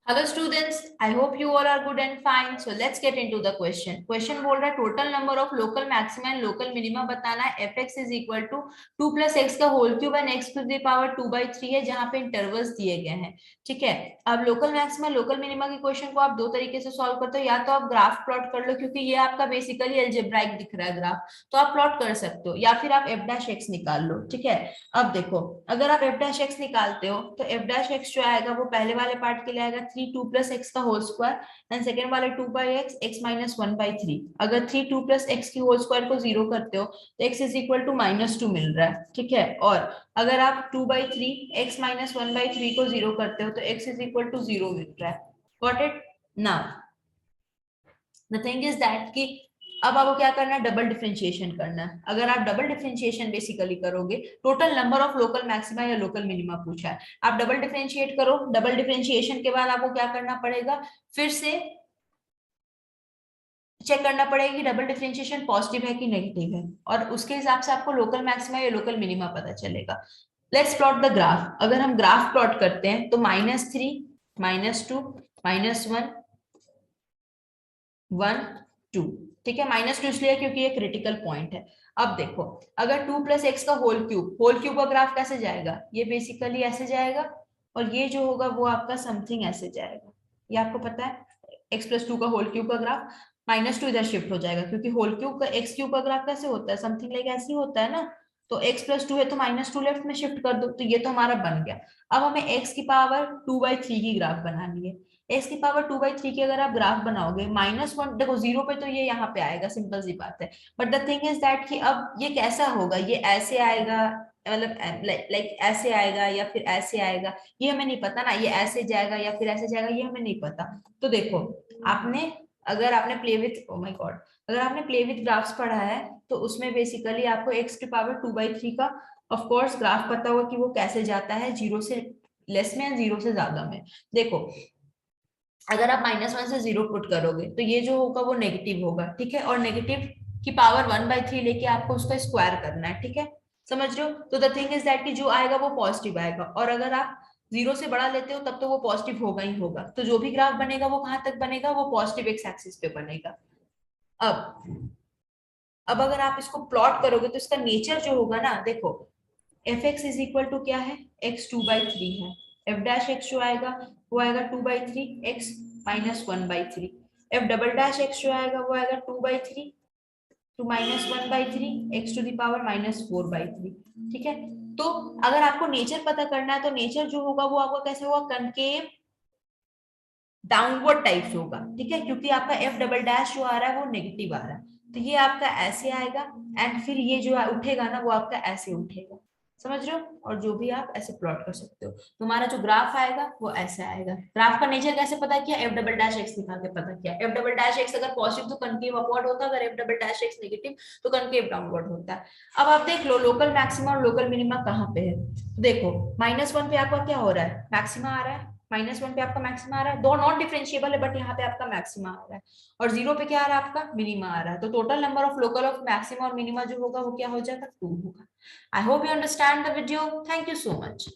Hello students, I hope you all are good and fine. So let's get into the question. Question बोल रहा है total number of local maxima and local minima बताना है. fx is equal to 2 plus X का whole cube and X to the power 2/3 है जहां पे intervals दिए गए हैं. ठीक है. अब लोकल मैक्सिमा लोकल मिनिमा के क्वेश्चन को आप दो तरीके से सॉल्व करते हो. या तो आप ग्राफ प्लॉट कर लो क्योंकि ये आपका बेसिकली अलजेब्राइक दिख रहा है ग्राफ, तो आप प्लॉट कर सकते हो, या फिर आप एफ डैश एक्स निकाल लो. ठीक है. अब देखो, अगर आप एफ डैश एक्स निकालते हो तो एफ डैश एक्स जो आएगा वो पहले वाले पार्ट के लिए आएगा 3 2 प्लस एक्स का होल स्क्वायर एंड सेकेंड वाले 2/x x माइनस 1/3. अगर 3 2 प्लस एक्स की होल स्क्वायर को जीरो करते हो तो x इज इक्वल टू -2 मिल रहा है. ठीक है. और अगर आप 2/3 x माइनस 1/3 को जीरो करते हो तो x इज इक्वल टू 0 मिल रहा है. Got it. Now the thing is that कि अब आपको क्या करना है, डबल डिफरेंशिएशन करना है. अगर आप डबल डिफरेंशिएशन बेसिकली करोगे, total number of local maxima या लोकल मिनिमा पूछा है, आप डबल डिफरेंशिएट करो. डबल डिफरेंशिएशन के बाद आपको क्या करना पड़ेगा, फिर से चेक करना पड़ेगा कि डबल डिफरेंशिएशन पॉजिटिव है कि नेगेटिव है, और उसके हिसाब से आपको लोकल मैक्सिमा या लोकल मिनिमा पता चलेगा. Let's plot the graph. अगर हम ग्राफ प्लॉट करते हैं तो -3 -2 -1 1 2. ठीक है. -2 इसलिए क्योंकि ये क्रिटिकल पॉइंट है. अब देखो, अगर 2 प्लस एक्स का होल क्यूब का ग्राफ कैसे जाएगा, ये बेसिकली ऐसे जाएगा, और ये जो होगा वो आपका समथिंग ऐसे जाएगा. ये आपको पता है, एक्स प्लस 2 का होल क्यूब का ग्राफ. -2 इधर शिफ्ट हो जाएगा क्योंकि होल क्यूब का एक्स क्यूब का ग्राफ कैसे होता है, समथिंग लाइक ऐसे ही होता है ना. तो x प्लस 2 है तो -2 लेफ्ट में शिफ्ट कर दो, तो ये तो हमारा बन गया. अब हमें x की पावर 2/3 की ग्राफ बनानी है. एक्स की पावर 2/3 की अगर आप ग्राफ बनाओगे, -1 देखो, जीरो पे तो ये यहाँ पे आएगा, सिंपल सी बात है. But the thing is that कि अब ये कैसा होगा, ये ऐसे आएगा, मतलब लाइक ऐसे आएगा या फिर ऐसे आएगा, ये हमें नहीं पता ना. ये ऐसे जाएगा या फिर ऐसे जाएगा, ये हमें नहीं पता. तो देखो, आपने अगर आपने play with oh my God अगर आपने प्ले विथ ग्राफ्स पढ़ा है तो उसमें बेसिकली आपको एक्स की पावर 2/3 का ऑफ कोर्स ग्राफ पता होगा कि वो कैसे जाता है, जीरो से लेस में, जीरो से ज्यादा में. देखो, अगर आप -1 से 0 पुट करोगे तो ये जो होगा वो नेगेटिव होगा. ठीक है. और नेगेटिव की पावर 1/3 लेके आपको उसका स्क्वायर करना है. ठीक है. समझ रहे हो. तो द थिंग इज दैट कि जो आएगा वो पॉजिटिव आएगा, और अगर आप 0 से बड़ा लेते हो तब तो वो पॉजिटिव होगा ही होगा. तो जो भी ग्राफ बनेगा वो कहां तक बनेगा, वो पॉजिटिव एक्स एक्सिस पे बनेगा. अब अगर आप इसको प्लॉट करोगे तो इसका नेचर जो होगा ना, देखो, F X is equal to क्या है, x 2/3 है. एफ डैश एक्स जो आएगा वो आएगा 2/3 x minus 1/3. F double dash X जो आएगा वो आएगा 2/3 to -1/3 x to the power -4/3. ठीक है. तो अगर आपको नेचर पता करना है तो नेचर जो होगा वो आपका कैसे होगा, कनकेव डाउनवर्ड टाइप से होगा. ठीक है. क्योंकि आपका एफ डबल डैश जो आ रहा है वो नेगेटिव आ रहा है, तो ये आपका ऐसे आएगा, एंड फिर ये जो उठेगा ना वो आपका ऐसे उठेगा. समझ रहे हो. और जो भी आप ऐसे प्लॉट कर सकते हो, तुम्हारा जो ग्राफ आएगा वो ऐसे आएगा. ग्राफ का नेचर कैसे पता किया, एफ डबल डैश एक्स दिखा के पता किया. एफ डबल डैश एक्स अगर पॉजिटिव तो कनकेव अपवर्ड होता है, अगर F double dash x negative तो कनकेव डाउनवर्ड होता है. अब आप देख लो लोकल मैक्सिमा और लोकल मिनिमा कहाँ पे है. देखो, -1 पे आपका क्या हो रहा है, मैक्सिमा आ रहा है. -1 पे आपका मैक्सिमा आ रहा है, दो नॉन डिफरेंशिएबल है बट यहाँ पे आपका मैक्सिमा आ रहा है. और 0 पे क्या आ रहा है, आपका मिनिमा आ रहा है. तो total number of local of maxima और मिनिमा जो होगा वो क्या हो जाएगा, 2 होगा. I hope you understand the video. Thank you so much.